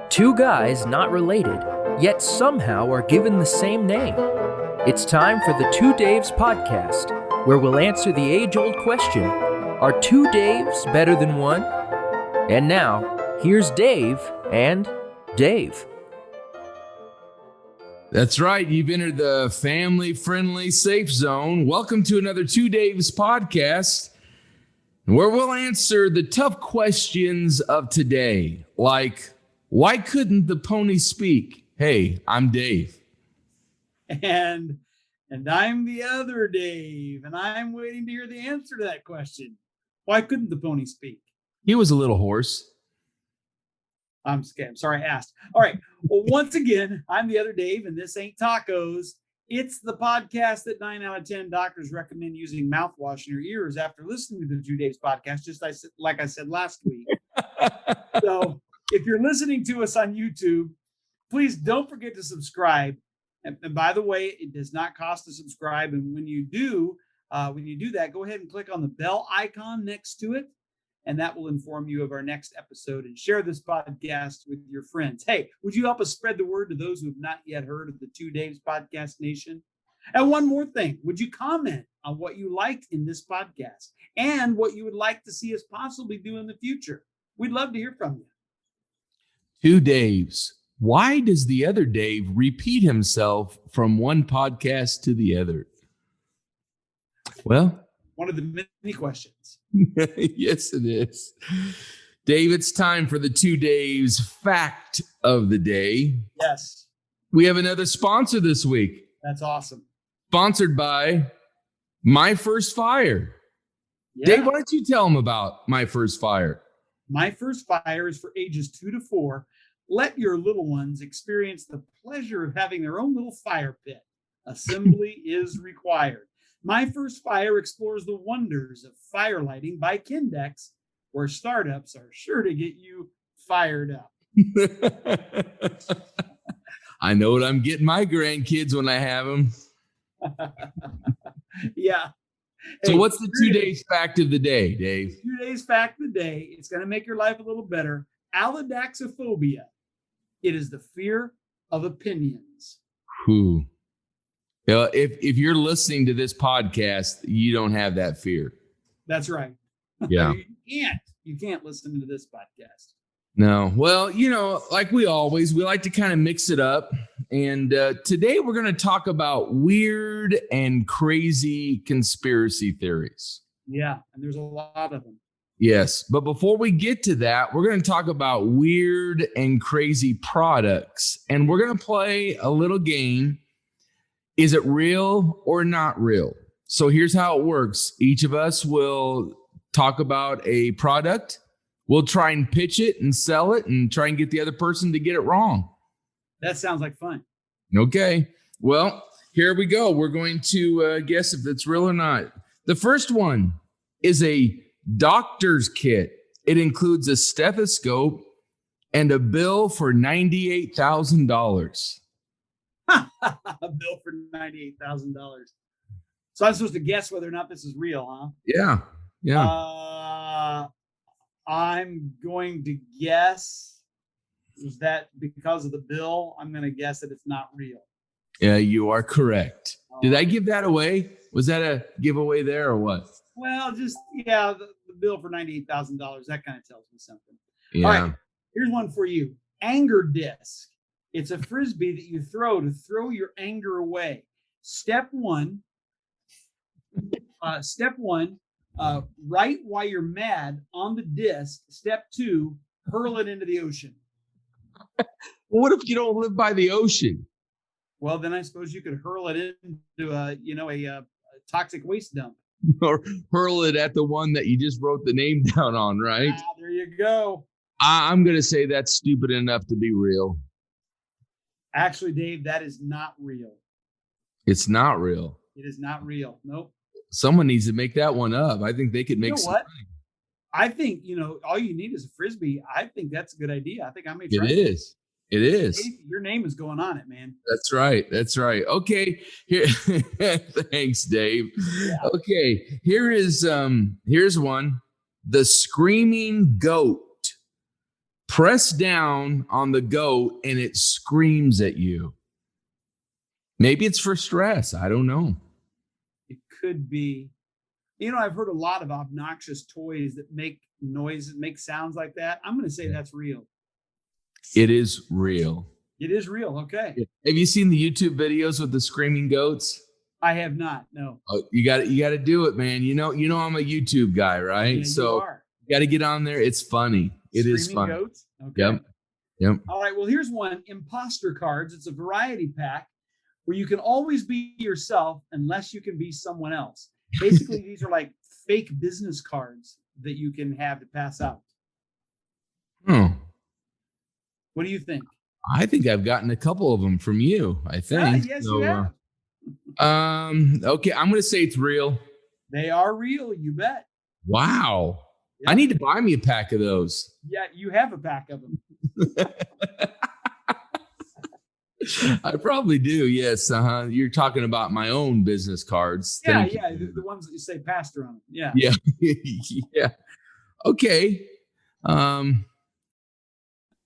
Two guys not related, yet somehow are given the same name. It's time for the Two Daves podcast, where we'll answer the age-old question, are two Daves better than one? And now, here's Dave and Dave. That's right. You've entered the family-friendly safe zone. Welcome to another Two Daves podcast, where we'll answer the tough questions of today, like, why couldn't the pony speak? Hey, I'm Dave. And I'm the other Dave, and I'm waiting to hear the answer to that question. Why couldn't the pony speak? He was a little hoarse. I'm scared. I'm sorry I asked. All right. Well, once again, I'm the other Dave, and this ain't tacos. It's the podcast that 9 out of 10 doctors recommend using mouthwash in your ears after listening to the Two Daves podcast, just like I said last week. So if you're listening to us on YouTube, please don't forget to subscribe. And by the way, it does not cost to subscribe. And when you do that, go ahead and click on the bell icon next to it. And that will inform you of our next episode, and share this podcast with your friends. Hey, would you help us spread the word to those who have not yet heard of the Two Daves Podcast Nation? And one more thing, would you comment on what you liked in this podcast and what you would like to see us possibly do in the future? We'd love to hear from you. Two Daves. Why does the other Dave repeat himself from one podcast to the other? Well, one of the many questions. Yes, it is. Dave, it's time for the Two Daves fact of the day. Yes. We have another sponsor this week. That's awesome. Sponsored by My First Fire. Yeah. Dave, why don't you tell them about My First Fire? My First Fire is for ages 2 to 4. Let your little ones experience the pleasure of having their own little fire pit. Assembly is required. My First Fire explores the wonders of fire lighting by Kindex, where startups are sure to get you fired up. I know what I'm getting my grandkids when I have them. Yeah. So what's the 2 days fact of the day, Dave? 2 days fact of the day. It's going to make your life a little better. Allodaxophobia. It is the fear of opinions. Whew. If you're listening to this podcast, you don't have that fear. That's right. Yeah. You can't listen to this podcast. No. Well, like we like to kind of mix it up. And today we're going to talk about weird and crazy conspiracy theories. Yeah. And there's a lot of them. Yes. But before we get to that, we're going to talk about weird and crazy products. And we're going to play a little game. Is it real or not real? So here's how it works. Each of us will talk about a product. We'll try and pitch it and sell it and try and get the other person to get it wrong. That sounds like fun. Okay. Well, here we go. We're going to guess if it's real or not. The first one is a doctor's kit. It includes a stethoscope and a bill for $98,000. A bill for $98,000. So I'm supposed to guess whether or not this is real, huh? Yeah. I'm going to guess, is that because of the bill? I'm going to guess that it's not real. Yeah, you are correct. Did I give that away? Was that a giveaway there or what? Well, the bill for $98,000, that kind of tells me something. Yeah. All right, here's one for you. Anger disc. It's a Frisbee that you throw to throw your anger away. Step one, write why you're mad on the disc. Step 2, hurl it into the ocean. What if you don't live by the ocean? Well, then I suppose you could hurl it into a toxic waste dump. Or hurl it at the one that you just wrote the name down on, right? There you go. I'm going to say that's stupid enough to be real. Actually, Dave, that is not real. It's not real. It is not real. Nope. Someone needs to make that one up. I think they could make some money. I think, all you need is a Frisbee. I think that's a good idea. I think I may try it. It is. It is. Dave, your name is going on it, man. That's right. That's right. Okay. Here. Thanks, Dave. Yeah. Okay. Here's one. the screaming goat. Press down on the goat and it screams at you. Maybe it's for stress. I don't know. It could be. I've heard a lot of obnoxious toys that make noises, make sounds like that. I'm going to say that's real. It is real. It is real. Okay. Have you seen the YouTube videos with the screaming goats? I have not. No. Oh, you got to do it, man. I'm a YouTube guy, right? Yeah, so you are. You got to get on there. It's funny. It is funny. Goats? Okay. Yep. All right. Well, here's one: imposter cards. It's a variety pack where you can always be yourself unless you can be someone else. Basically, these are like fake business cards that you can have to pass out. What do you think? I think I've gotten a couple of them from you. I think. Yes, you have. Okay, I'm going to say it's real. They are real. You bet. Wow. Yep. I need to buy me a pack of those. Yeah, you have a pack of them. I probably do. Yes. You're talking about my own business cards. Yeah. The ones that you say pastor on them. Yeah. Yeah. Yeah. Okay.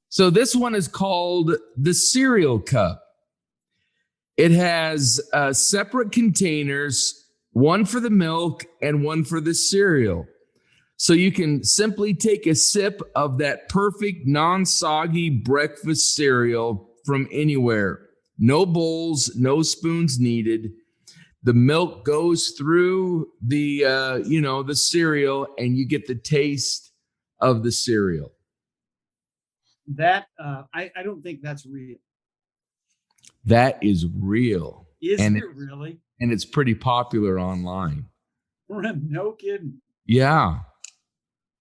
So this one is called the cereal cup. It has separate containers, one for the milk and one for the cereal. So you can simply take a sip of that perfect non-soggy breakfast cereal from anywhere. No bowls, no spoons needed. The milk goes through the the cereal and you get the taste of the cereal. That I don't think that's real. That is real. Isn't it really? And it's pretty popular online. No kidding. Yeah.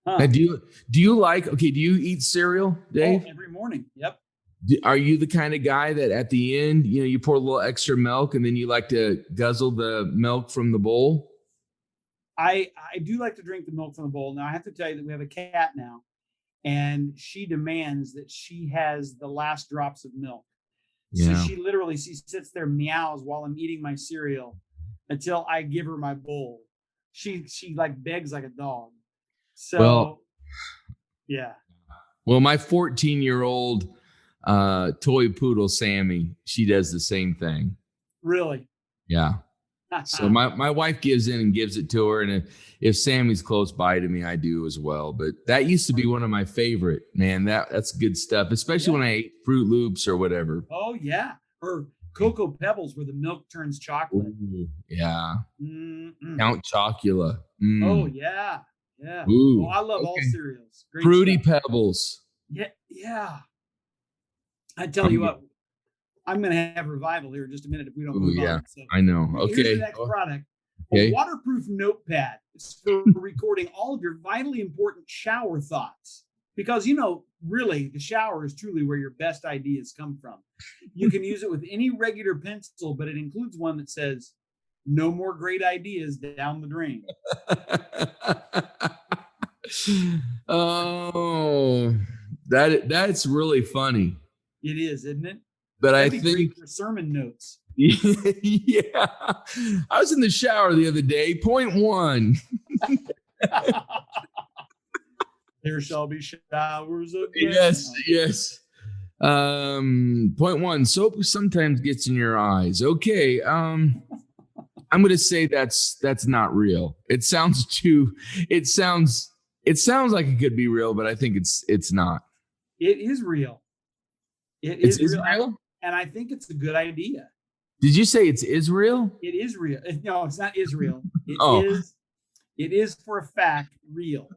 Huh. Now, do you eat cereal, Dave? Oh, every morning. Yep. Are you the kind of guy that at the end, you pour a little extra milk and then you like to guzzle the milk from the bowl? I do like to drink the milk from the bowl. Now, I have to tell you that we have a cat now, and she demands that she has the last drops of milk. Yeah. So she literally, sits there, meows while I'm eating my cereal until I give her my bowl. She like begs like a dog. So, yeah. Well, my 14-year-old toy poodle, Sammy, she does the same thing. Really? Yeah. So my wife gives in and gives it to her. And if Sammy's close by to me, I do as well. But that used to be one of my favorite, man. That's good stuff, especially when I ate Fruit Loops or whatever. Oh, yeah. Or Cocoa Pebbles where the milk turns chocolate. Ooh, yeah. Mm-mm. Count Chocula. Mm. Oh, yeah. Yeah. Ooh, I love all cereals. Great Fruity stuff. Pebbles. Yeah. I tell you what, I'm going to have revival here in just a minute if we don't move on. So, I know. Okay. Here's the next product. A waterproof notepad. It's for recording all of your vitally important shower thoughts. Because, really, the shower is truly where your best ideas come from. You can use it with any regular pencil, but it includes one that says, "No more great ideas down the drain." Oh, that's really funny. It is, isn't it? But That'd I be think great for sermon notes. Yeah. I was in the shower the other day. Point one. There shall be showers of Yes. Point one, soap sometimes gets in your eyes. Okay. I'm going to say that's not real. It sounds like it could be real, but I think it's not. It is real. It's real? And I think it's a good idea. Did you say it's Israel? It is real. No, it's not Israel. It is for a fact real.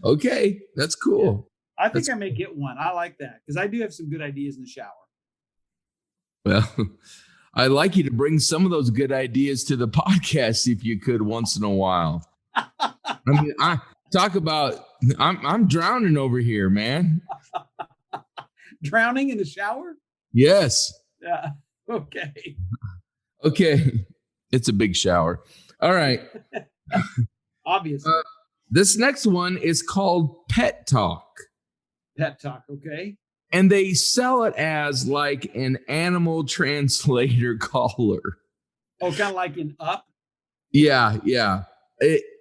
Okay, that's cool. Yeah. I think I may get one. I like that because I do have some good ideas in the shower. Well, I'd like you to bring some of those good ideas to the podcast if you could once in a while. I mean, I'm drowning over here, man. Drowning in the shower? Yes. Yeah. Okay. Okay. It's a big shower. All right. Obviously. This next one is called Pet Talk. Pet Talk. Okay. And they sell it as like an animal translator collar. Oh, kind of like in Up? Yeah.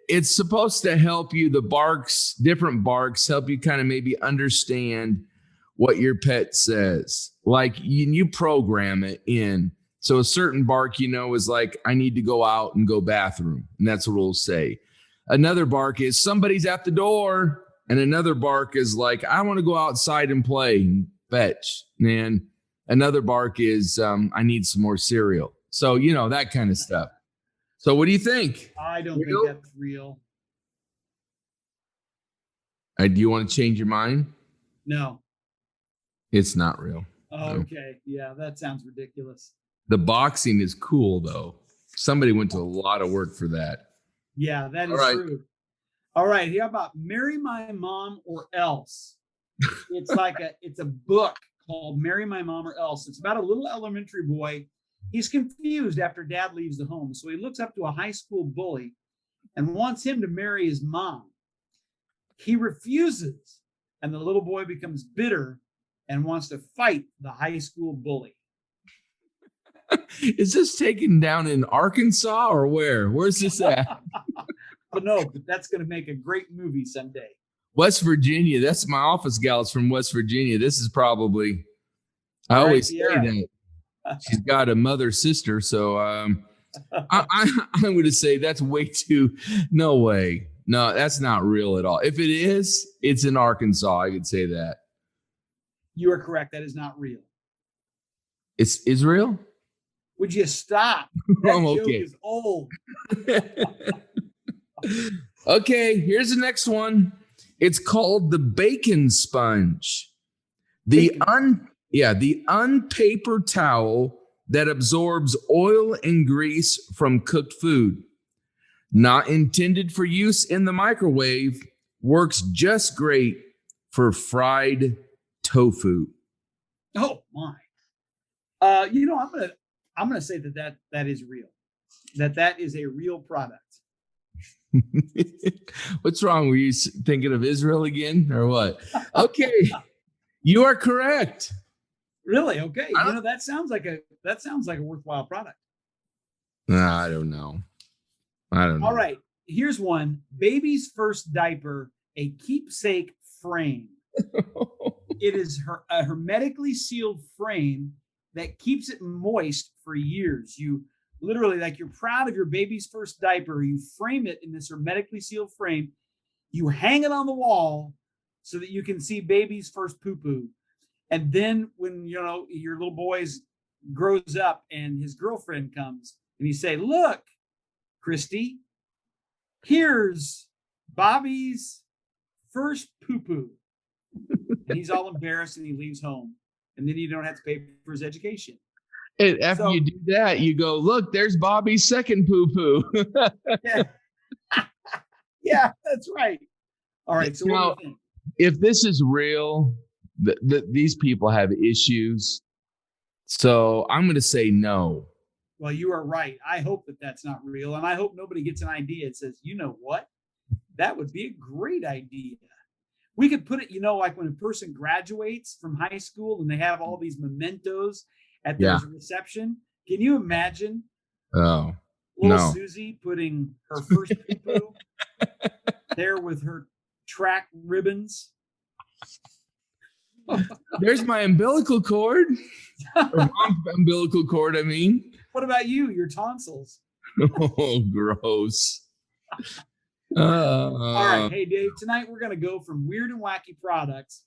it's supposed to help you. The barks, different barks, help you kind of maybe understand what your pet says. Like you program it in. So a certain bark, is like, I need to go out and go bathroom. And that's what it'll say. Another bark is somebody's at the door. And another bark is like, I want to go outside and play and fetch. And another bark is, I need some more cereal. So, that kind of stuff. So what do you think? I don't think that's real. Do you want to change your mind? No. It's not real. Oh, okay. Yeah, that sounds ridiculous. The boxing is cool, though. Somebody went to a lot of work for that. Yeah, that is true. All right. How about Marry My Mom or Else? It's a book called Marry My Mom or Else. It's about a little elementary boy. He's confused after dad leaves the home. So he looks up to a high school bully and wants him to marry his mom. He refuses, and the little boy becomes bitter and wants to fight the high school bully. Is this taken down in Arkansas or where? Where's this at? But no, but that's going to make a great movie someday. West Virginia. That's my office gal's from West Virginia. This is probably, I always say that. She's got a mother sister. So I'm going to say that's way too, no way. No, that's not real at all. If it is, it's in Arkansas. I could say that. You are correct. That is not real. It's Israel? Would you stop? That joke is old. Okay, here's the next one. It's called the bacon sponge. The unpaper towel that absorbs oil and grease from cooked food. Not intended for use in the microwave, works just great for fried tofu. Oh my. I'm gonna say that is real. That is a real product. What's wrong? Were you thinking of Israel again or what? Okay. You are correct. Really? Okay. That sounds like a worthwhile product. I don't know. All right. Here's one. Baby's first diaper, a keepsake frame. It is a hermetically sealed frame that keeps it moist for years. You literally, like, you're proud of your baby's first diaper. You frame it in this hermetically sealed frame. You hang it on the wall so that you can see baby's first poo-poo. And then when, your little boy grows up and his girlfriend comes and you say, look, Christy, here's Bobby's first poo-poo. And he's all embarrassed and he leaves home. And then you don't have to pay for his education. And after you do that, you go, look, there's Bobby's second poo-poo. Yeah. Yeah, that's right. All right. So now, what do you think? If this is real, these people have issues. So I'm going to say no. Well, you are right. I hope that that's not real. And I hope nobody gets an idea and says, you know what? That would be a great idea. We could put it, like when a person graduates from high school and they have all these mementos at their reception. Can you imagine? Oh, little Susie putting her first poo-poo there with her track ribbons. There's my umbilical cord. Or umbilical cord, I mean. What about you? Your tonsils. Oh, gross. All right. Hey, Dave, tonight we're going to go from weird and wacky products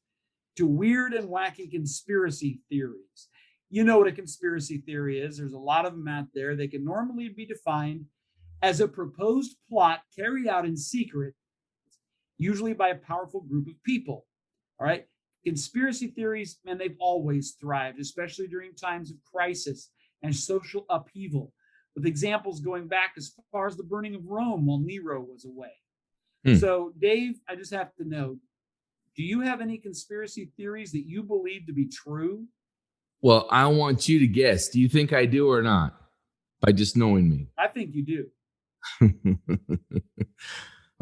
to weird and wacky conspiracy theories. You know what a conspiracy theory is. There's a lot of them out there. They can normally be defined as a proposed plot carried out in secret, usually by a powerful group of people. All right. Conspiracy theories, man, they've always thrived, especially during times of crisis and social upheaval, with examples going back as far as the burning of Rome while Nero was away. So, Dave, I just have to know, do you have any conspiracy theories that you believe to be true? Well, I want you to guess. Do you think I do or not? By just knowing me. I think you do.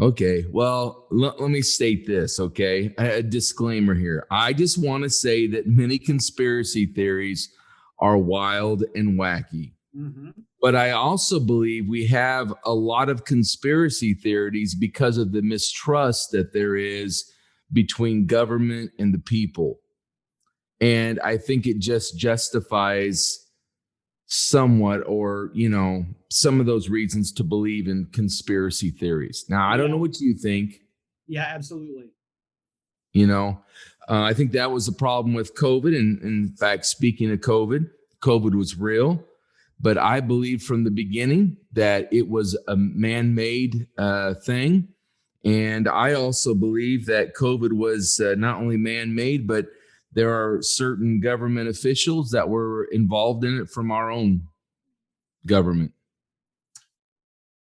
Okay. Well, let me state this, okay? A disclaimer here. I just want to say that many conspiracy theories are wild and wacky. Mm-hmm. But I also believe we have a lot of conspiracy theories because of the mistrust that there is between government and the people. And I think it just justifies somewhat, or, some of those reasons to believe in conspiracy theories. Now, I don't know what you think. Yeah, absolutely. I think that was the problem with COVID. And in fact, speaking of COVID was real. But I believe from the beginning that it was a man-made thing. And I also believe that COVID was not only man-made, but there are certain government officials that were involved in it from our own government.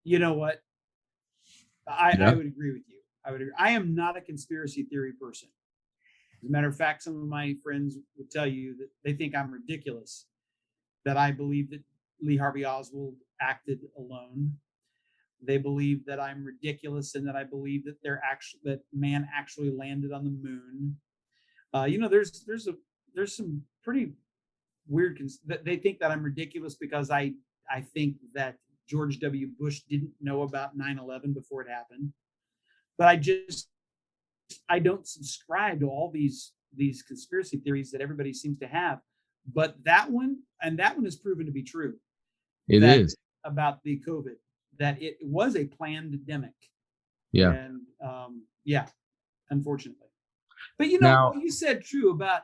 You know what? I would agree with you. I am not a conspiracy theory person. As a matter of fact, some of my friends would tell you that they think I'm ridiculous, that I believe that Lee Harvey Oswald acted alone. They believe that I'm ridiculous, and that I believe that that man actually landed on the moon. There's some pretty weird that they think that I'm ridiculous because I think that George W. Bush didn't know about 9/11 before it happened. But I don't subscribe to all these conspiracy theories that everybody seems to have. But that one is proven to be true. It is about the COVID, that it was a pandemic. Yeah. And unfortunately. But now, what you said true about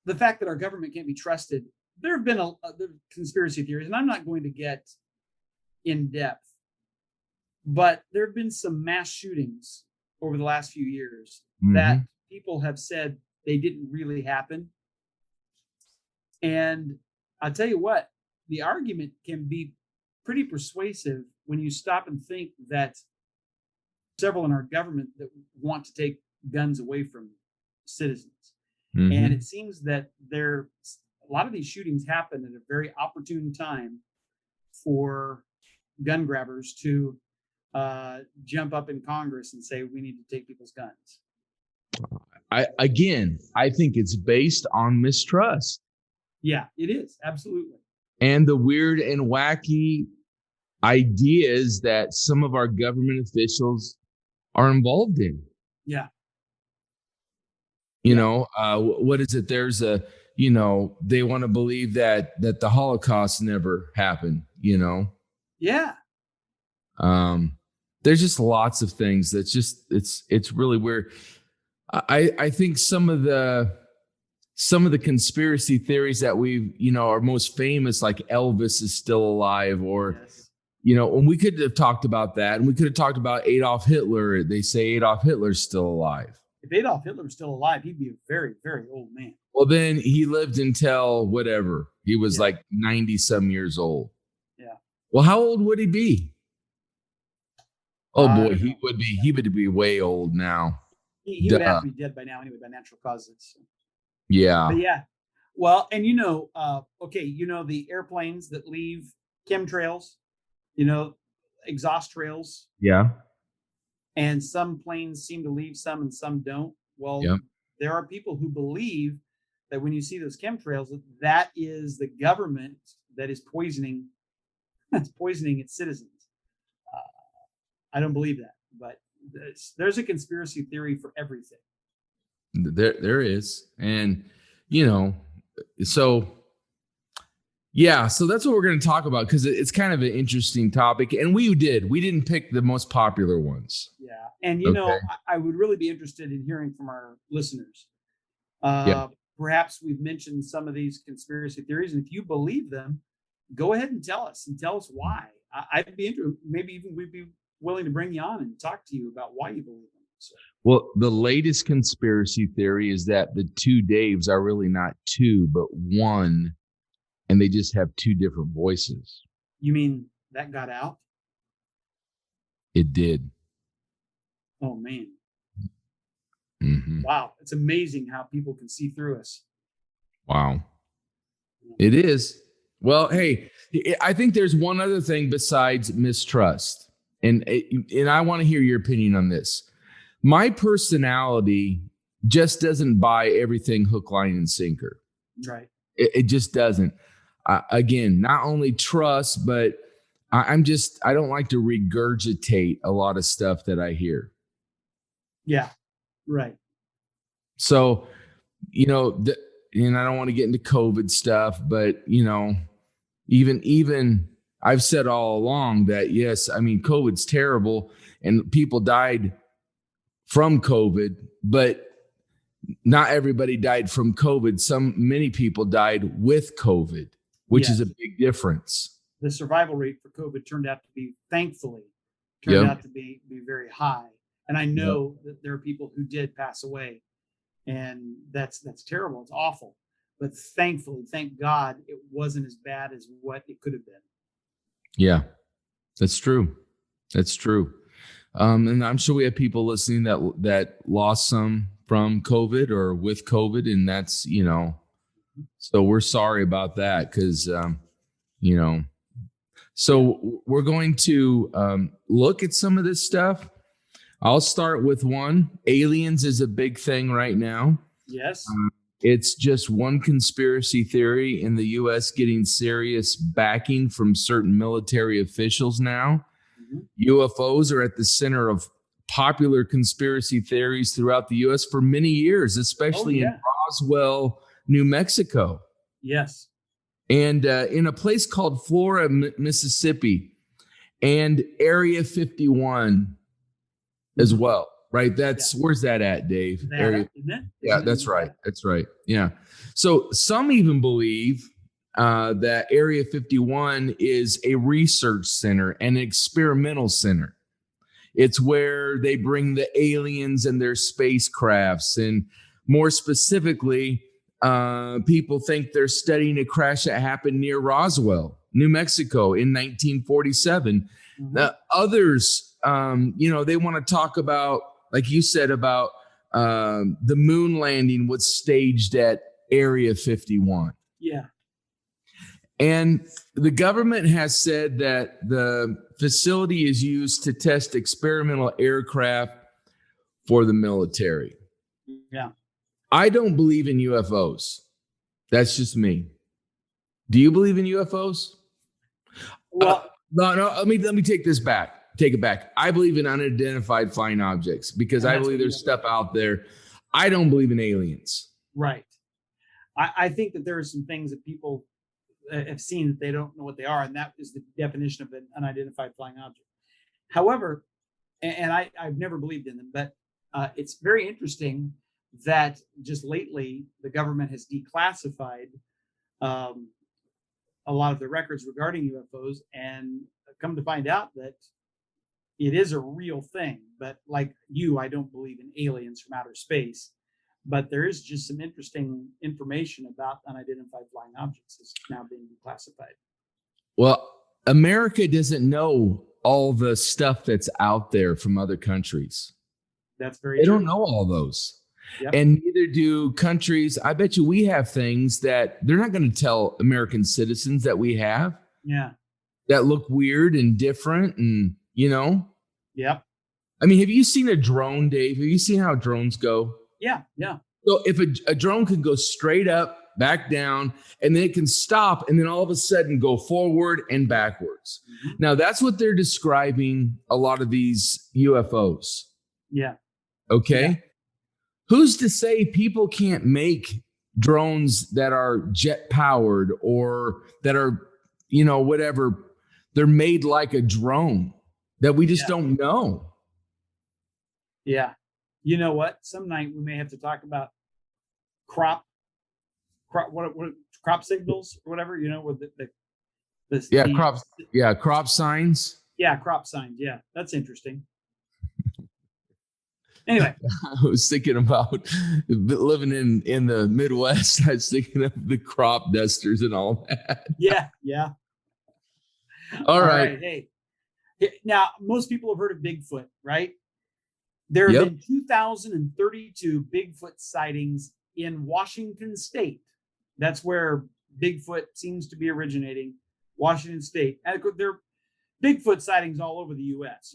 the fact that our government can't be trusted. There have been conspiracy theories, and I'm not going to get in depth, but there have been some mass shootings over the last few years that people have said they didn't really happen. And I'll tell you what, the argument can be pretty persuasive when you stop and think that several in our government that want to take guns away from citizens. And it seems that a lot of these shootings happen at a very opportune time for gun grabbers to jump up in Congress and say, we need to take people's guns. I think it's based on mistrust. Yeah, it is. Absolutely. And the weird and wacky ideas that some of our government officials are involved in. Yeah. What is it? There's they want to believe that the Holocaust never happened, Yeah. There's just lots of things that's just, it's really weird. I think some of the conspiracy theories that are most famous, like Elvis is still alive, or, and we could have talked about that, and we could have talked about Adolf Hitler. They say Adolf Hitler's still alive. If Adolf Hitler was still alive, he'd be a very, very old man. Well, then he lived until whatever. He was like 90 some years old. Yeah. Well, how old would he be? Oh boy, he would be way old now. He would have to be dead by now anyway, by natural causes. So. Yeah. But yeah. Well, and the airplanes that leave chemtrails, exhaust trails. Yeah. And some planes seem to leave some and some don't. Well, there are people who believe that when you see those chemtrails, that is the government that is poisoning its citizens. I don't believe that, but there's a conspiracy theory for everything. There is. And, so that's what we're going to talk about, because it's kind of an interesting topic. And we didn't pick the most popular ones. Yeah. And, I would really be interested in hearing from our listeners. Perhaps we've mentioned some of these conspiracy theories, and if you believe them, go ahead and tell us why. I'd be interested. Maybe even we'd be willing to bring you on and talk to you about why you believe them. So. Well, the latest conspiracy theory is that the two Daves are really not two, but one, and they just have two different voices. You mean that got out? It did. Oh, man. Mm-hmm. Wow. It's amazing how people can see through us. Wow. It is. Well, hey, I think there's one other thing besides mistrust. And I want to hear your opinion on this. My personality just doesn't buy everything hook, line, and sinker. Right. It just doesn't. again, not only trust, but I don't like to regurgitate a lot of stuff that I hear. Yeah. Right. So, and I don't want to get into COVID stuff, but even I've said all along that, yes, I mean, COVID's terrible and people died from COVID, but not everybody died from COVID. Many people died with COVID, which is a big difference. The survival rate for COVID turned out to be, thankfully, be very high. And I know that there are people who did pass away, and that's terrible. It's awful. But thankfully, thank God, it wasn't as bad as what it could have been. Yeah, that's true. That's true. And I'm sure we have people listening that lost some from COVID or with COVID, and that's, so we're sorry about that because, so we're going to look at some of this stuff. I'll start with one. Aliens is a big thing right now. Yes. It's just one conspiracy theory in the U.S. getting serious backing from certain military officials now. Mm-hmm. UFOs are at the center of popular conspiracy theories throughout the U.S. for many years, especially in Roswell, New Mexico. Yes. And in a place called Flora, Mississippi, and Area 51 as well. Right. Where's that at, Dave? That's right. That's right. Yeah. So some even believe that Area 51 is a research center and an experimental center. It's where they bring the aliens and their spacecrafts. And more specifically, people think they're studying a crash that happened near Roswell, New Mexico in 1947. Mm-hmm. Others, they want to talk about, like you said, about the moon landing was staged at Area 51. Yeah. And the government has said that the facility is used to test experimental aircraft for the military. Yeah. I don't believe in UFOs. That's just me. Do you believe in UFOs? Well, no. Let me take this back. Take it back. I believe in unidentified flying objects because I believe there's stuff out there. I don't believe in aliens. Right. I think that there are some things that people have seen that they don't know what they are, and that is the definition of an unidentified flying object. However, and I've never believed in them, but it's very interesting that just lately the government has declassified a lot of the records regarding UFOs, and come to find out that it is a real thing. But like you, I don't believe in aliens from outer space. But there is just some interesting information about unidentified flying objects that's now being declassified. Well, America doesn't know all the stuff that's out there from other countries. That's very true. They true. don't know all those. Yep. And neither do countries. I bet you we have things that they're not going to tell American citizens that we have. Yeah. That look weird and different and, Yep. I mean, have you seen a drone, Dave? Have you seen how drones go? Yeah. So if a drone can go straight up, back down, and then it can stop and then all of a sudden go forward and backwards. Mm-hmm. Now, that's what they're describing a lot of these UFOs. Yeah. Okay. Yeah. Who's to say people can't make drones that are jet powered or that are, whatever, they're made like a drone that we just don't know. Yeah. You know what? Some night we may have to talk about crop signals or whatever, with crop signs. Yeah, crop signs. Yeah, that's interesting. Anyway, I was thinking about living in the Midwest. I was thinking of the crop dusters and all that. Yeah. All right. Hey, now most people have heard of Bigfoot, right? There have been 2,032 Bigfoot sightings in Washington State. That's where Bigfoot seems to be originating, Washington State. And there are Bigfoot sightings all over the U.S.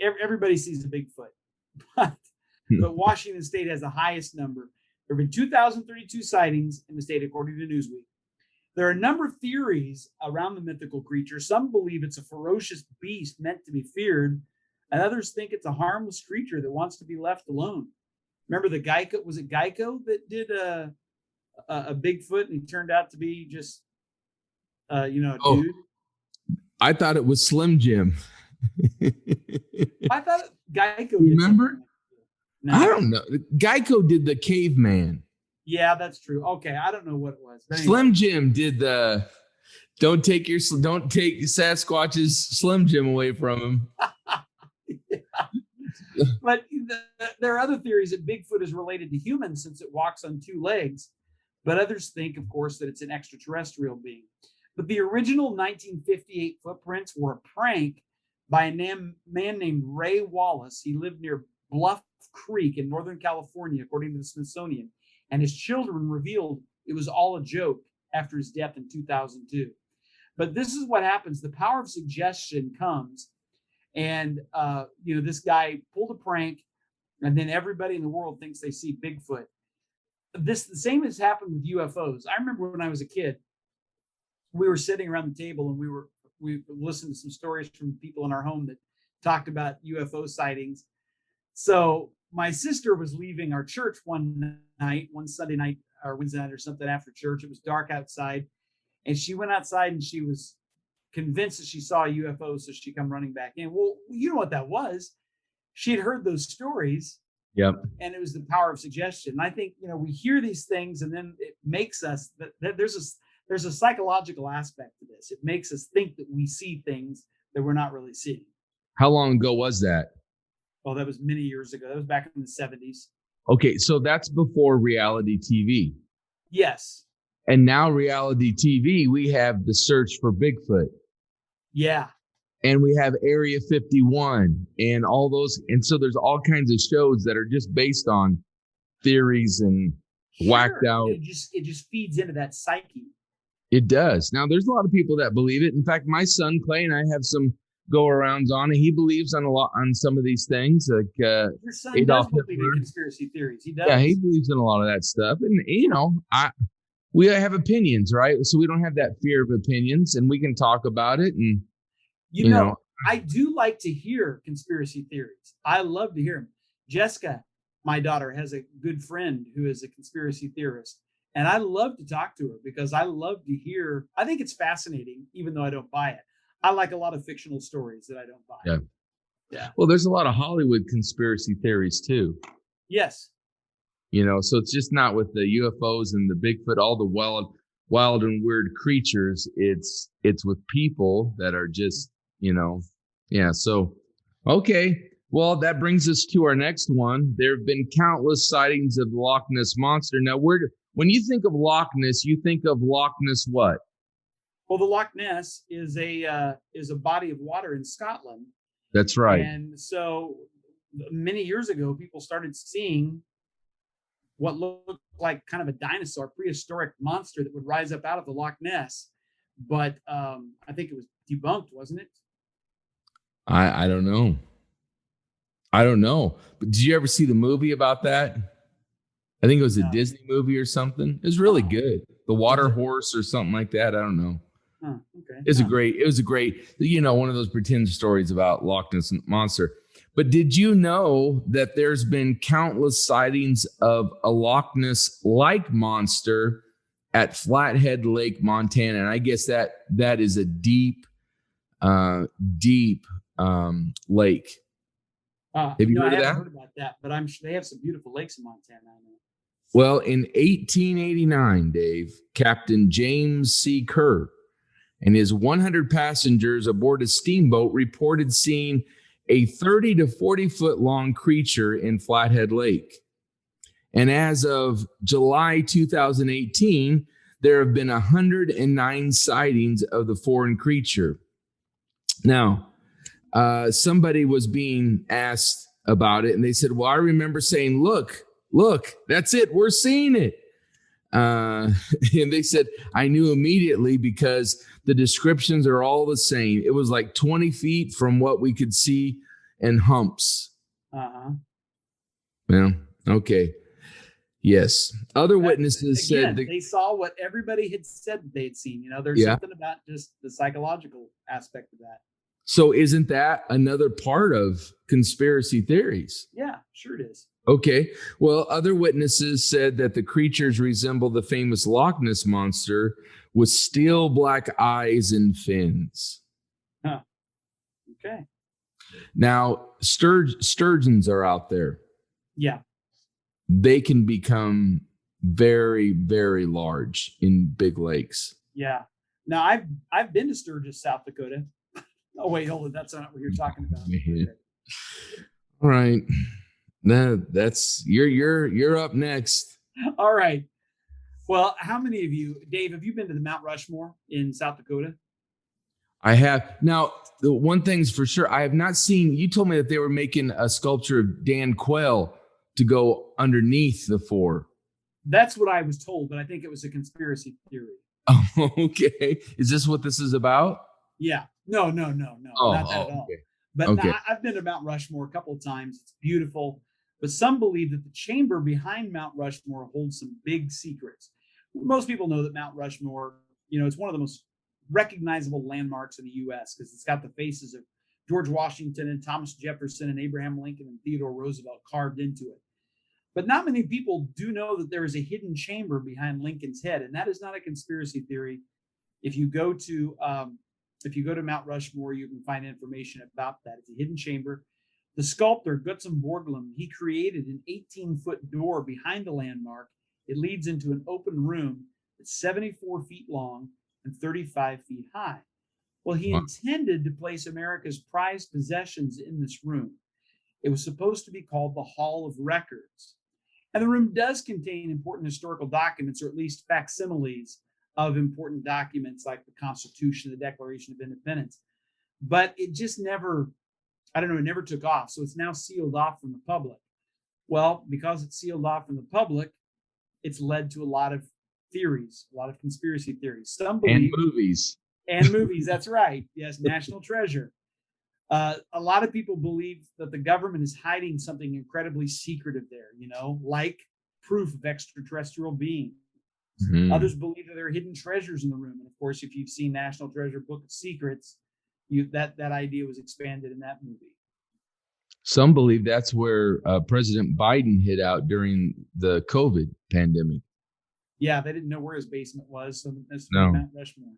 Everybody sees a Bigfoot. But Washington State has the highest number. There have been 2,032 sightings in the state, according to Newsweek. There are a number of theories around the mythical creature. Some believe it's a ferocious beast meant to be feared, and others think it's a harmless creature that wants to be left alone. Remember the Geico? Was it Geico that did a Bigfoot, and he turned out to be just, a dude? I thought it was Slim Jim. I thought Geico. Remember? No. I don't know. Geico did the caveman. Yeah, that's true. Okay, I don't know what it was. Anyway. Slim Jim did the don't take Sasquatch's Slim Jim away from him. But there are other theories that Bigfoot is related to humans since it walks on two legs. But others think, of course, that it's an extraterrestrial being. But the original 1958 footprints were a prank by a man named Ray Wallace. He lived near Bluff Creek in Northern California, according to the Smithsonian. And his children revealed it was all a joke after his death in 2002. But this is what happens. The power of suggestion comes. And, this guy pulled a prank, and then everybody in the world thinks they see Bigfoot. The same has happened with UFOs. I remember when I was a kid, we were sitting around the table and we listened to some stories from people in our home that talked about UFO sightings. So my sister was leaving our church one Sunday night or Wednesday night or something after church. It was dark outside, and she went outside and she was convinced that she saw a UFO, so she come running back in. Well, you know what that was? She had heard those stories. Yep. And it was the power of suggestion. And I think, we hear these things, and then it makes us that there's a psychological aspect to this. It makes us think that we see things that we're not really seeing. How long ago was that? Oh, that was many years ago. That was back in the 70s. Okay, so that's before reality TV. Yes. And now reality TV, we have the search for Bigfoot. Yeah. And we have Area 51 and all those. And so there's all kinds of shows that are just based on theories and whacked out. It just feeds into that psyche. It does. Now, there's a lot of people that believe it. In fact, my son Clay and I have some go-arounds on it. He believes on some of these things. Like your son does believe in conspiracy theories. He does. Yeah, he believes in a lot of that stuff. And we have opinions, right? So we don't have that fear of opinions, and we can talk about it. And you know, I do like to hear conspiracy theories. I love to hear them. Jessica, my daughter, has a good friend who is a conspiracy theorist. And I love to talk to her because I love to hear. I think it's fascinating, even though I don't buy it. I like a lot of fictional stories that I don't buy. Yeah. Well, there's a lot of Hollywood conspiracy theories too. Yes. So it's just not with the UFOs and the Bigfoot, all the wild and weird creatures. It's with people that are just, yeah. So, okay. Well, that brings us to our next one. There have been countless sightings of the Loch Ness Monster. Now, when you think of Loch Ness, you think of Loch Ness what? Well, the Loch Ness is a body of water in Scotland. That's right. And so many years ago, people started seeing what looked like kind of a dinosaur, prehistoric monster that would rise up out of the Loch Ness. But I think it was debunked, wasn't it? I don't know. But did you ever see the movie about that? I think it was a Disney movie or something. It was really good. The Water Horse or something like that. I don't know. Oh, okay. It was a great, one of those pretend stories about Loch Ness Monster. But did you know that there's been countless sightings of a Loch Ness-like monster at Flathead Lake, Montana? And I guess that is a deep lake. Have you heard of that? I haven't heard about that, but I'm sure they have some beautiful lakes in Montana. I know. Well, in 1889, Dave, Captain James C. Kerr and his 100 passengers aboard a steamboat reported seeing a 30 to 40 foot long creature in Flathead Lake. And as of July 2018, there have been 109 sightings of the foreign creature. Now, somebody was being asked about it, and they said, well, I remember saying, look, that's it. We're seeing it. And they said, I knew immediately because the descriptions are all the same. It was like 20 feet from what we could see, and humps. Uh-huh. Well, okay. Yes. Other witnesses said that, they saw what everybody had said that they had seen. There's yeah. something about just the psychological aspect of that. So isn't that another part of conspiracy theories? Yeah, sure it is. Okay. Well, other witnesses said that the creatures resemble the famous Loch Ness Monster with steel black eyes and fins. Huh. Okay. Now, sturgeons are out there. Yeah. They can become very, very large in big lakes. Yeah. Now I've been to Sturgis, South Dakota. Oh wait, hold on. That's not what you're talking about. Okay. All right. That's you're up next. All right. Well, how many of you, Dave, have you been to the Mount Rushmore in South Dakota? I have. Now, the one thing's for sure, I have not seen, you told me that they were making a sculpture of Dan Quayle to go underneath the four. That's what I was told, but I think it was a conspiracy theory. Oh, okay. Is this what this is about? Yeah. No, not that at all. Okay. But Okay. I've been to Mount Rushmore a couple of times. It's beautiful. But some believe that the chamber behind Mount Rushmore holds some big secrets. Most people know that Mount Rushmore, it's one of the most recognizable landmarks in the U.S. because it's got the faces of George Washington and Thomas Jefferson and Abraham Lincoln and Theodore Roosevelt carved into it. But not many people do know that there is a hidden chamber behind Lincoln's head, and that is not a conspiracy theory. If you go to Mount Rushmore, you can find information about that. It's a hidden chamber. The sculptor Gutzon Borglum, he created an 18-foot door behind the landmark. It leads into an open room that's 74 feet long and 35 feet high. Well, he intended to place America's prized possessions in this room. It was supposed to be called the Hall of Records. And the room does contain important historical documents, or at least facsimiles of important documents like the Constitution, the Declaration of Independence. But it just never took off. So it's now sealed off from the public. Well, because it's sealed off from the public, it's led to a lot of theories, a lot of conspiracy theories. Some believe, and movies. That's right. Yes, national treasure. A lot of people believe that the government is hiding something incredibly secretive there, like proof of extraterrestrial beings. Mm-hmm. Others believe that there are hidden treasures in the room. And of course, if you've seen National Treasure Book of Secrets, that idea was expanded in that movie. Some believe that's where President Biden hid out during the COVID pandemic. Yeah, they didn't know where his basement was. So that's Mount Rushmore.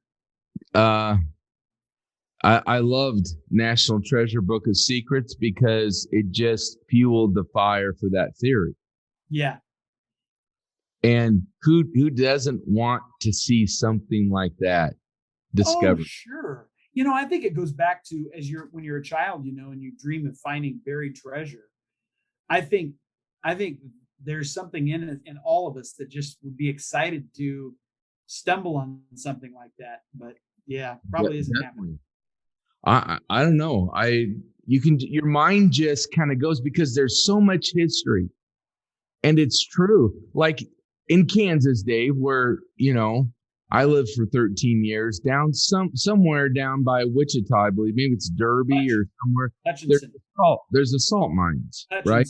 I loved National Treasure Book of Secrets because it just fueled the fire for that theory. Yeah. And who doesn't want to see something like that discovered? Oh, sure. I think it goes back to when you're a child, and you dream of finding buried treasure. I think there's something in all of us that just would be excited to stumble on something like that. But yeah, probably isn't happening. I don't know. Your mind just kind of goes because there's so much history, and it's true. Like in Kansas, Dave, where I lived for 13 years down somewhere down by Wichita, I believe. Maybe it's Derby or somewhere. Hutchinson. There's a salt mines, Hutchinson. right?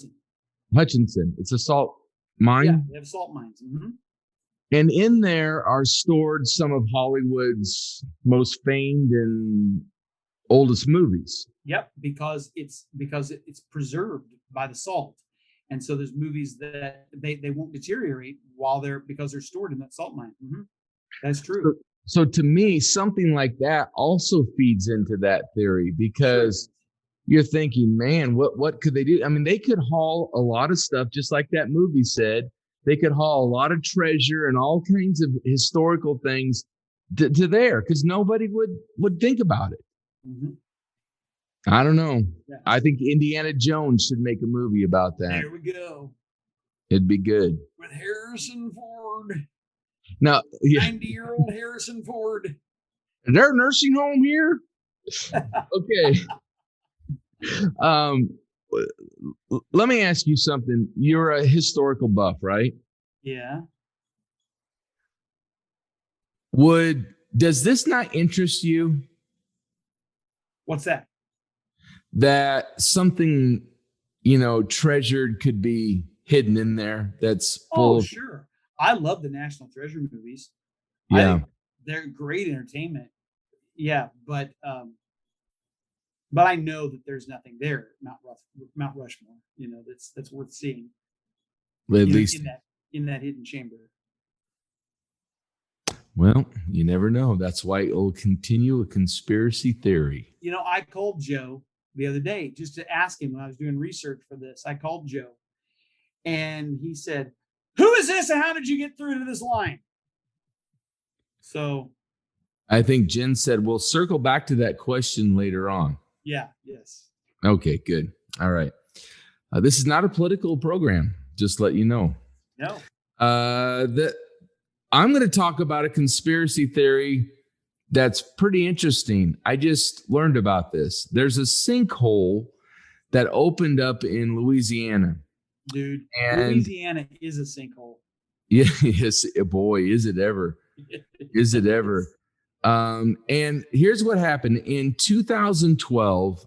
Hutchinson. It's a salt mine. Yeah, they have salt mines. Mm-hmm. And in there are stored some of Hollywood's most famed and oldest movies. Yep, because it's preserved by the salt. And so there's movies that they won't deteriorate because they're stored in that salt mine. Mm-hmm. That's true. So to me, something like that also feeds into that theory because you're thinking, man, what could they do? I mean, they could haul a lot of stuff, just like that movie said. They could haul a lot of treasure and all kinds of historical things to there because nobody would think about it. Mm-hmm. I don't know. Yeah. I think Indiana Jones should make a movie about that. There we go. It'd be good. With Harrison Ford. Now, 90-year-old Harrison Ford. Is there a nursing home here? Okay. Let me ask you something. You're a historical buff, right? Yeah. Does this not interest you? What's that? That something, treasured could be hidden in there that's Oh, full of, sure. I love the National Treasure movies. I yeah. think they're great entertainment. Yeah, but I know that there's nothing there at Mount Rushmore. That's worth seeing. At least, In that hidden chamber. well, you never know. That's why it'll continue a conspiracy theory. I called Joe the other day just to ask him when I was doing research for this. I called Joe, and he said, "Who is this, and how did you get through to this line?" So, I think Jen said we'll circle back to that question later on. yeah, yes. Okay, good. All right. This is not a political program, just let you know. No. I'm going to talk about a conspiracy theory that's pretty interesting. I just learned about this. There's a sinkhole that opened up in Louisiana. Dude, and Louisiana is a sinkhole. Yeah, yes, boy, is it ever. Is it ever. And here's what happened. In 2012,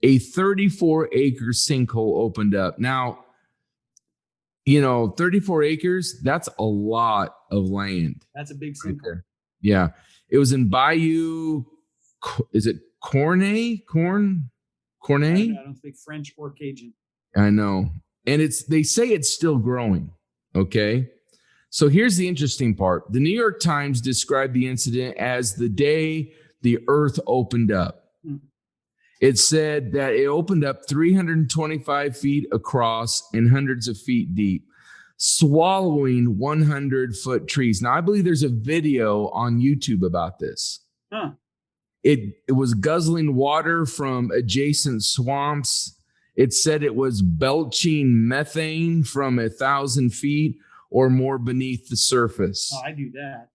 a 34-acre sinkhole opened up. Now, 34 acres, that's a lot of land. That's a big Right sinkhole. there. Yeah. It was in Bayou, is it Cornet? I don't speak French or Cajun. I know. And they say it's still growing. Okay. So here's the interesting part. The New York Times described the incident as the day the earth opened up. It said that it opened up 325 feet across and hundreds of feet deep, swallowing 100-foot trees. Now, I believe there's a video on YouTube about this. Huh. It was guzzling water from adjacent swamps. It said it was belching methane from 1,000 feet or more beneath the surface. Oh, I do that.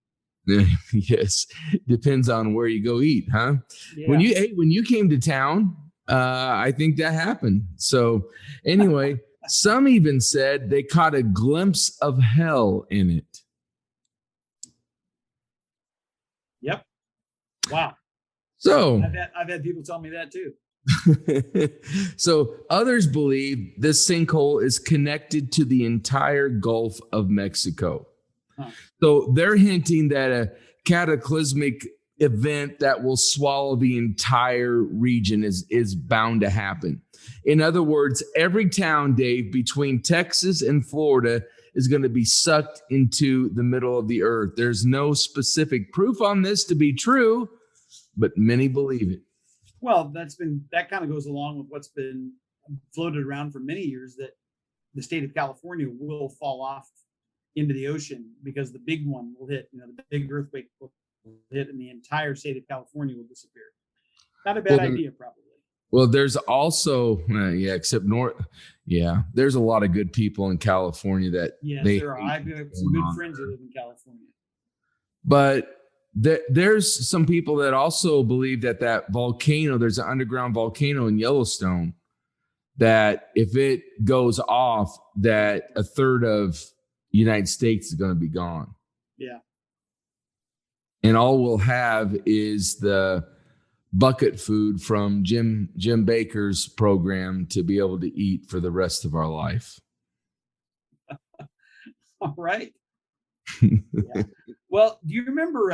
Yes, depends on where you go eat, huh? Yeah. When you came to town, I think that happened. So anyway, some even said they caught a glimpse of hell in it. Yep. Wow. So I've had people tell me that too. So others believe this sinkhole is connected to the entire Gulf of Mexico. Huh. So they're hinting that a cataclysmic event that will swallow the entire region is bound to happen. In other words, every town, Dave, between Texas and Florida is going to be sucked into the middle of the earth. There's no specific proof on this to be true, but many believe it. Well, that kind of goes along with what's been floated around for many years, that the state of California will fall off into the ocean because the big one will hit, the big earthquake will hit and the entire state of California will disappear. Not a bad idea, probably. Well, there's also, except there's a lot of good people in California that there are. I've got some good friends who live in California. But there's some people that also believe that volcano, there's an underground volcano in Yellowstone, that if it goes off, that a third of the United States is going to be gone. Yeah. And all we'll have is the bucket food from Jim Bakker's program to be able to eat for the rest of our life. All right. Yeah. Well, do you remember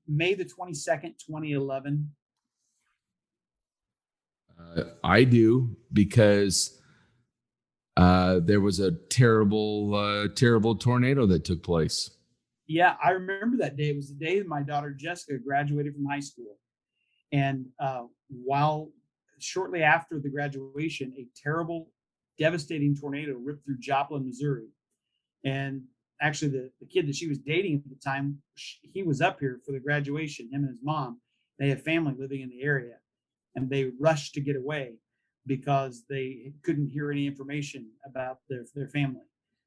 May the 22nd, 2011? I do, because there was a terrible tornado that took place. Yeah, I remember that day. It was the day that my daughter Jessica graduated from high school. And shortly after the graduation, a terrible, devastating tornado ripped through Joplin, Missouri. And actually, the kid that she was dating at the time, he was up here for the graduation, him and his mom. They have family living in the area. And they rushed to get away because they couldn't hear any information about their family.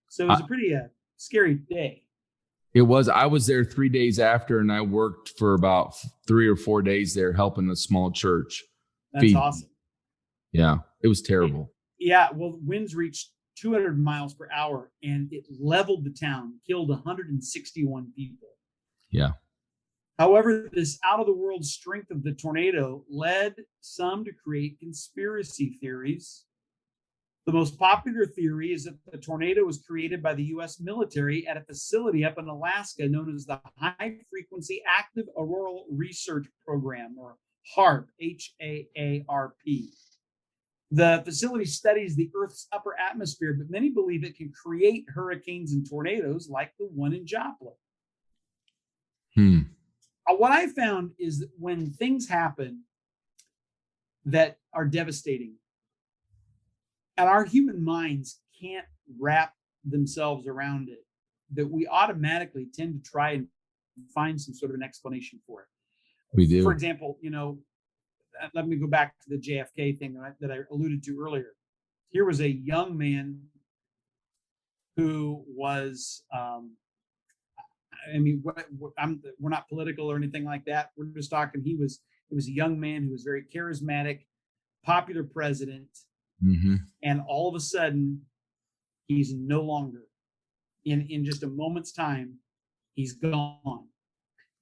So it was a pretty scary day. It was. I was there 3 days after, and I worked for about 3 or 4 days there helping a small church. That's awesome. Yeah, it was terrible. Yeah, well, winds reached 200 miles per hour, and it leveled the town, killed 161 people. Yeah. However, this out-of-the-world strength of the tornado led some to create conspiracy theories The most popular theory is that the tornado was created by the U.S. military at a facility up in Alaska known as the High Frequency Active Auroral Research Program, or HAARP, HAARP. The facility studies the Earth's upper atmosphere, but many believe it can create hurricanes and tornadoes like the one in Joplin. What I found is that when things happen that are devastating, and our human minds can't wrap themselves around it, that we automatically tend to try and find some sort of an explanation for it. We do. For example, let me go back to the JFK thing that I alluded to earlier. Here was a young man who was, we're not political or anything like that. We're just talking, he was a young man who was very charismatic, popular president. Mm-hmm. And all of a sudden, he's no longer. In just a moment's time, he's gone.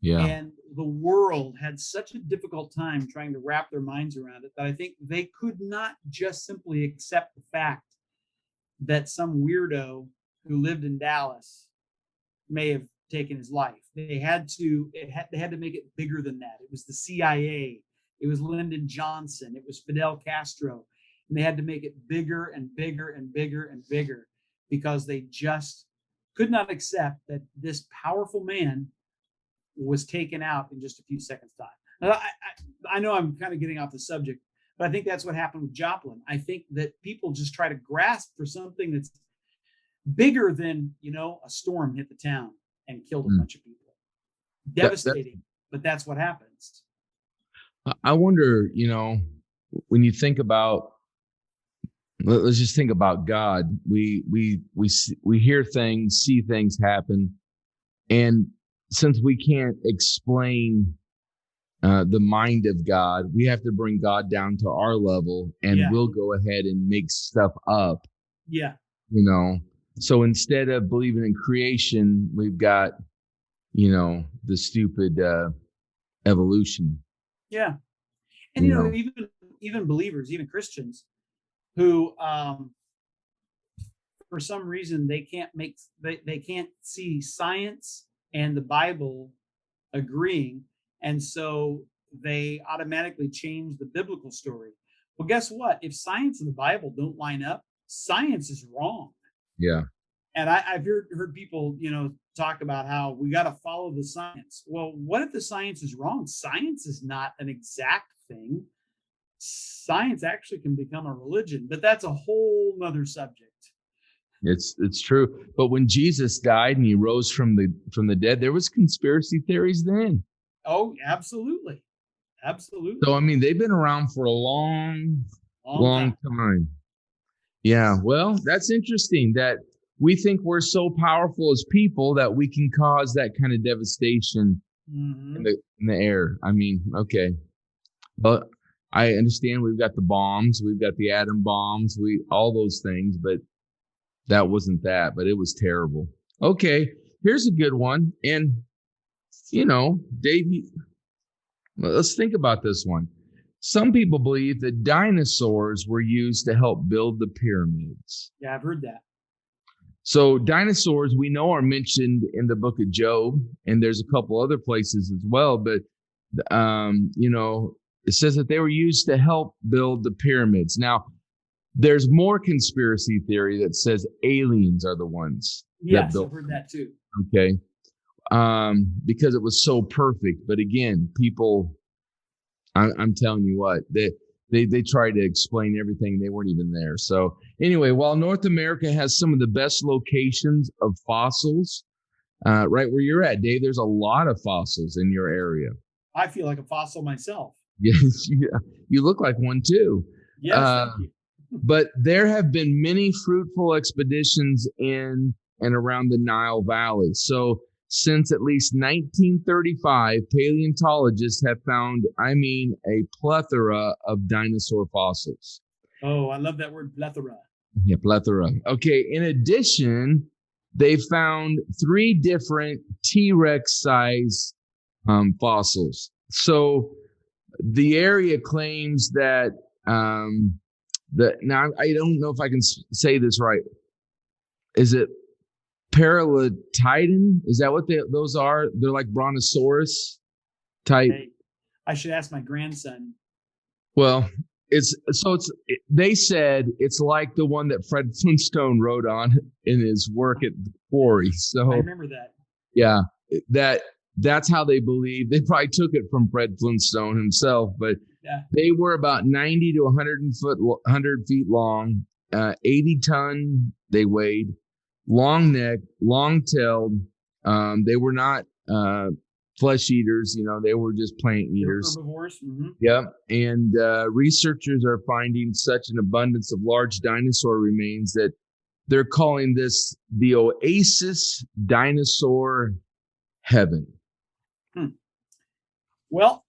Yeah. And the world had such a difficult time trying to wrap their minds around it that I think they could not just simply accept the fact that some weirdo who lived in Dallas may have taken his life. They had to make it bigger than that. It was the CIA. It was Lyndon Johnson. It was Fidel Castro. And they had to make it bigger and bigger and bigger and bigger because they just could not accept that this powerful man was taken out in just a few seconds' time. Now, I know I'm kind of getting off the subject, but I think that's what happened with Joplin. I think that people just try to grasp for something that's bigger than, a storm hit the town and killed a bunch of people. Devastating, but that's what happens. I wonder, when you think about, let's just think about God. We hear things, see things happen, and since we can't explain the mind of God, we have to bring God down to our level, and we'll go ahead and make stuff up. Yeah. So instead of believing in creation, we've got, the stupid evolution. Yeah. And, even believers, even Christians who, for some reason, they can't see science and the Bible agreeing. And so they automatically change the biblical story. Well, guess what? If science and the Bible don't line up, science is wrong. Yeah. And I've heard people, talk about how we got to follow the science. Well, what if the science is wrong? Science is not an exact thing. Science actually can become a religion, but that's a whole nother subject. It's true. But when Jesus died and he rose from the dead, there was conspiracy theories then. Oh, absolutely. Absolutely. So, they've been around for a long time. Yeah. Well, that's interesting that we think we're so powerful as people that we can cause that kind of devastation in the air. Okay. But I understand we've got the bombs, we've got the atom bombs, all those things, but that wasn't that, but it was terrible. Okay, here's a good one. And, Dave, let's think about this one. Some people believe that dinosaurs were used to help build the pyramids. Yeah, I've heard that. So dinosaurs, we know, are mentioned in the book of Job, and there's a couple other places as well. But, it says that they were used to help build the pyramids. Now, there's more conspiracy theory that says aliens are the ones. Yes, I've heard that too. Okay. Because it was so perfect. But again, people, I'm telling you what, they tried to explain everything. They weren't even there. So anyway, while North America has some of the best locations of fossils, right where you're at, Dave, there's a lot of fossils in your area. I feel like a fossil myself. Yes, you look like one too. Yes, thank you. But there have been many fruitful expeditions in and around the Nile Valley. So since at least 1935, paleontologists have found, a plethora of dinosaur fossils. Oh, I love that word, plethora. Yeah, plethora. Okay, in addition, they found 3 different T-Rex size fossils. So the area claims that Now I don't know if I can say this right. Is it Paralitidan? Is that what those are? They're like brontosaurus type. Hey, I should ask my grandson. Well, they said it's like the one that Fred Flintstone wrote on in his work at the quarry. So I remember that. Yeah, that's how they believe. They probably took it from Fred Flintstone himself, but they were about 90 to 100 feet long, 80 ton they weighed, long neck, long tailed. They were not flesh eaters, they were just plant eaters. Herbivores. Mm-hmm. Yep. And researchers are finding such an abundance of large dinosaur remains that they're calling this the Oasis Dinosaur Heaven. Well,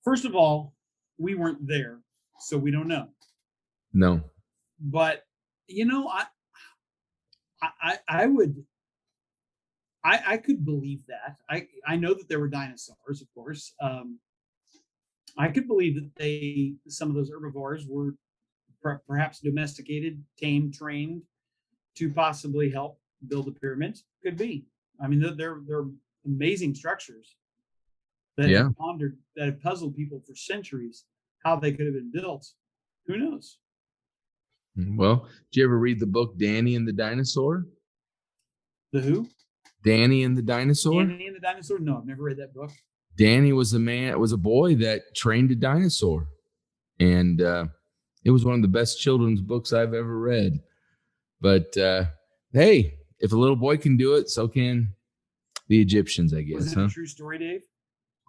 first of all, we weren't there, so we don't know. No. But I could believe that. I know that there were dinosaurs, of course. I could believe that some of those herbivores were perhaps domesticated, tamed, trained to possibly help build the pyramids. Could be. I mean, they're amazing structures that have puzzled people for centuries how they could have been built. Who knows? Well, did you ever read the book Danny and the Dinosaur? The who? Danny and the Dinosaur? Danny and the Dinosaur? No, I've never read that book. Danny was a boy that trained a dinosaur. And it was one of the best children's books I've ever read. But hey, if a little boy can do it, so can the Egyptians, I guess. Was it a true story, Dave?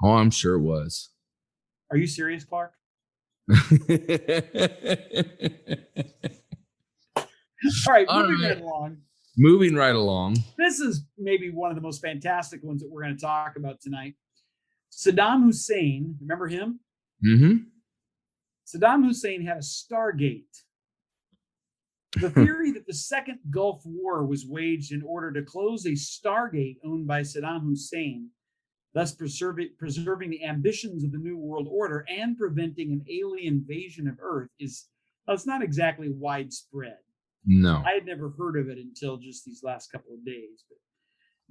Oh, I'm sure it was. Are you serious, Clark? All right, moving right along. This is maybe one of the most fantastic ones that we're going to talk about tonight. Saddam Hussein, remember him? Mm-hmm. Saddam Hussein had a Stargate. The theory that the Second Gulf War was waged in order to close a Stargate owned by Saddam Hussein, thus preserving the ambitions of the New World Order and preventing an alien invasion of Earth it's not exactly widespread. No. I had never heard of it until just these last couple of days. But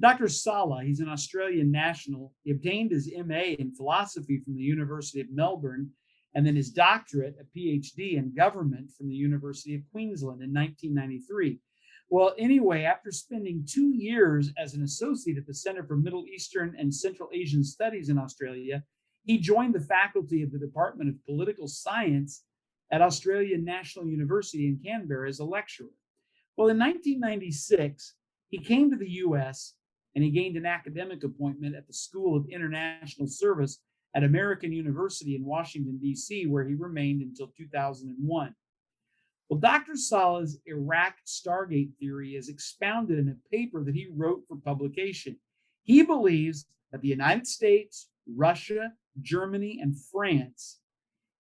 Dr. Saleh, he's an Australian national. He obtained his MA in philosophy from the University of Melbourne, and then his doctorate, a PhD in government from the University of Queensland in 1993. Well, anyway, after spending 2 years as an associate at the Center for Middle Eastern and Central Asian Studies in Australia, he joined the faculty of the Department of Political Science at Australian National University in Canberra as a lecturer. Well, in 1996, he came to the U.S. and he gained an academic appointment at the School of International Service at American University in Washington, D.C., where he remained until 2001. Well, Dr. Saleh's Iraq Stargate theory is expounded in a paper that he wrote for publication. He believes that the United States, Russia, Germany, and France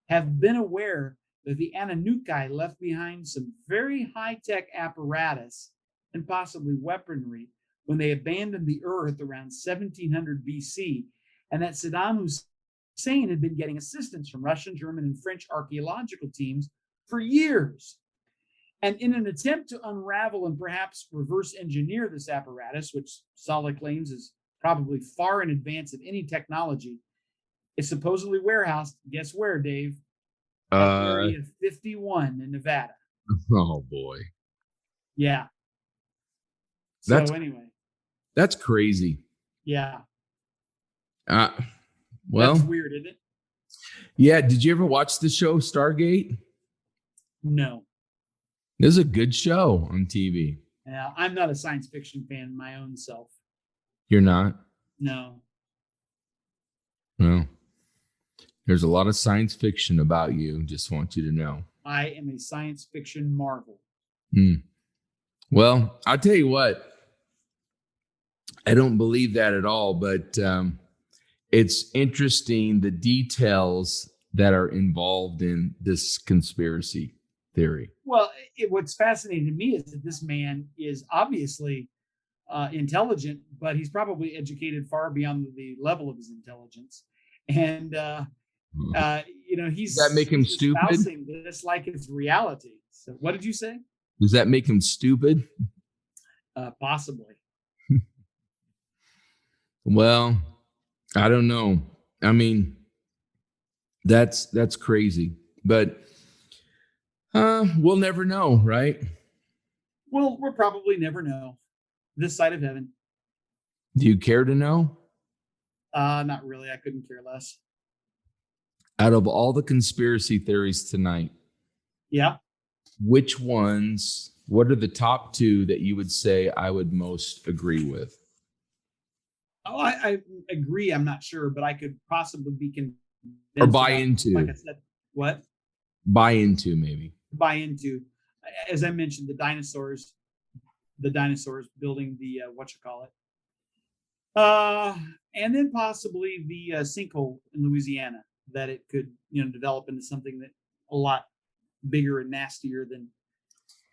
have been aware that the Anunnaki left behind some very high-tech apparatus and possibly weaponry when they abandoned the Earth around 1700 BC, and that Saddam Hussein had been getting assistance from Russian, German, and French archaeological teams for years. And in an attempt to unravel and perhaps reverse engineer this apparatus, which Saleh claims is probably far in advance of any technology, it's supposedly warehoused, guess where, Dave? Area 51 in Nevada. Oh, boy. Yeah. Anyway. That's crazy. Yeah. Well. That's weird, isn't it? Yeah. Did you ever watch the show Stargate? No. It was a good show on TV. Yeah, I'm not a science fiction fan my own self. You're not? No. Well, there's a lot of science fiction about you. Just want you to know. I am a science fiction marvel. Well, I'll tell you what. I don't believe that at all, but it's interesting the details that are involved in this conspiracy theory. Well, what's fascinating to me is that this man is obviously intelligent, but he's probably educated far beyond the level of his intelligence. And, he's Does that make him stupid? espousing this like it's reality. So what did you say? Does that make him stupid? Possibly. Well, I don't know. I mean, that's crazy, but we'll never know, right? Well, we'll probably never know this side of heaven. Do you care to know? Not really. I couldn't care less. Out of all the conspiracy theories tonight, Yeah. what are the top two that you would say I would most agree with? Oh, I agree. I'm not sure, but I could possibly be convinced. Or buy into. Like I said, what? Buy into, maybe. Buy into. As I mentioned, the dinosaurs building the and then possibly the sinkhole in Louisiana, that it could develop into something that a lot bigger and nastier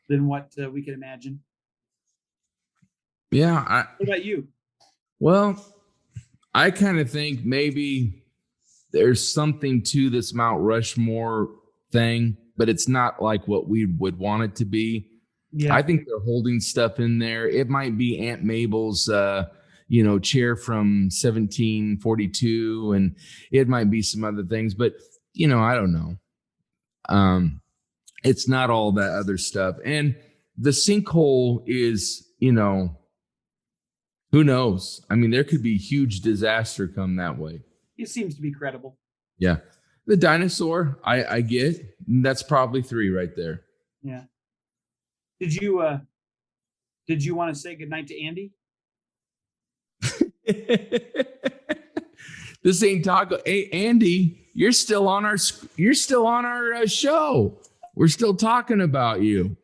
than what we can imagine. Yeah. What about you? Well, I kind of think maybe there's something to this Mount Rushmore thing, but it's not like what we would want it to be. Yeah. I think they're holding stuff in there. It might be Aunt Mabel's, chair from 1742, and it might be some other things, but I don't know. It's not all that other stuff. And the sinkhole is, who knows? I mean, there could be huge disaster come that way. It seems to be credible. Yeah. The dinosaur, I get. That's probably 3 right there. Yeah. Did you want to say goodnight to Andy? This ain't taco. Hey, Andy, you're still on our show. We're still talking about you.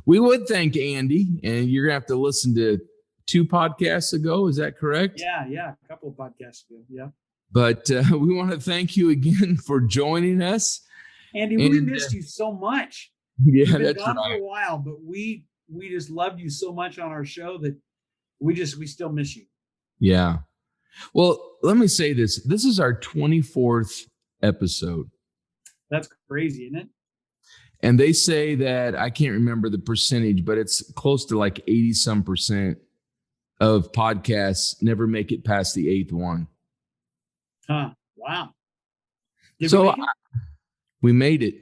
We would thank Andy, and you're gonna have to listen to 2 podcasts ago. Is that correct? Yeah, a couple of podcasts ago. Yeah. But we want to thank you again for joining us. Andy, we missed you so much. Yeah, You've been that's gone right. for a while, but we just loved you so much on our show that we still miss you. Yeah. Well, let me say this. This is our 24th episode. That's crazy, isn't it? And they say that, I can't remember the percentage, but it's close to like 80% of podcasts never make it past the 8th one. Huh. Wow. We made it.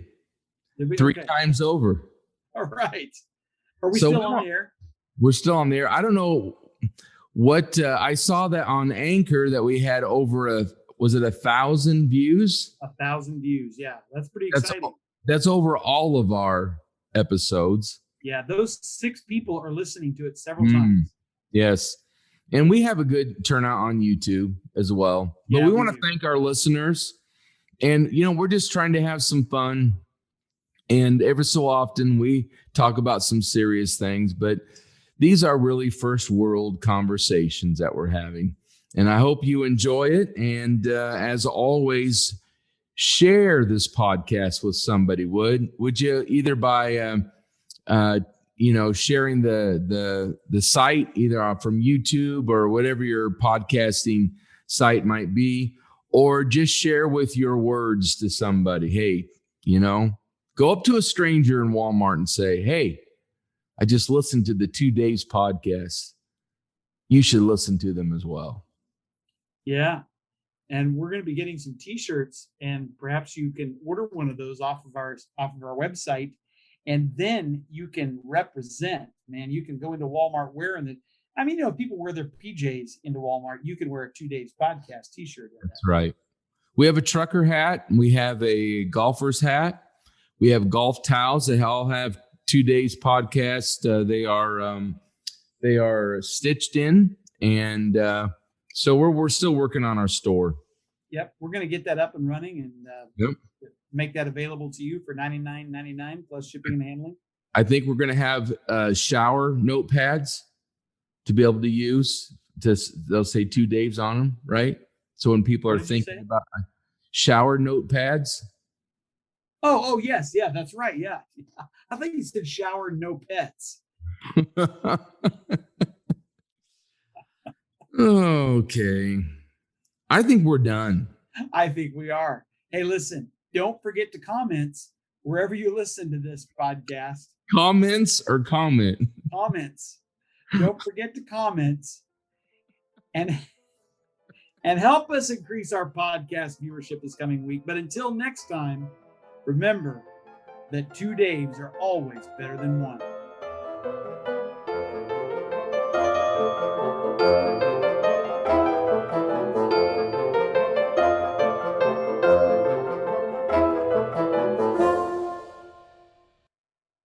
3 Okay. times over. All right. Are we still on the air? We're still on the air. I don't know what I saw that on Anchor that we had over 1,000 views? 1,000 views. Yeah. That's pretty exciting. That's over all of our episodes. Yeah. Those 6 people are listening to it several times. Yes. And we have a good turnout on YouTube as well. But we want to thank our listeners. And, we're just trying to have some fun. And every so often we talk about some serious things, but these are really first world conversations that we're having. And I hope you enjoy it. And as always, share this podcast with somebody. Would you, either by sharing the site, either from YouTube or whatever your podcasting site might be, or just share with your words to somebody. Hey, go up to a stranger in Walmart and say, hey, I just listened to the 2 Days podcast. You should listen to them as well. Yeah. And we're going to be getting some t-shirts, and perhaps you can order one of those off of our website, and then you can represent, man. You can go into Walmart wearing it. I mean, people wear their PJs into Walmart. You can wear a 2 Days podcast t-shirt. That's right. We have a trucker hat, and we have a golfer's hat. We have golf towels that all have 2 Days podcast. They are stitched in, and so we're still working on our store. Yep, we're going to get that up and running and make that available to you for $99.99 plus shipping and handling. I think we're going to have shower notepads to be able to use. They'll say 2 Days on them, right? So when people are thinking about shower notepads. Oh, yes. Yeah, that's right. Yeah. I think you said shower, no pets. Okay. I think we're done. I think we are. Hey, listen, don't forget to comment wherever you listen to this podcast. Comments or comment? Comments. Don't forget to comment and help us increase our podcast viewership this coming week. But until next time, remember that 2 Daves are always better than one.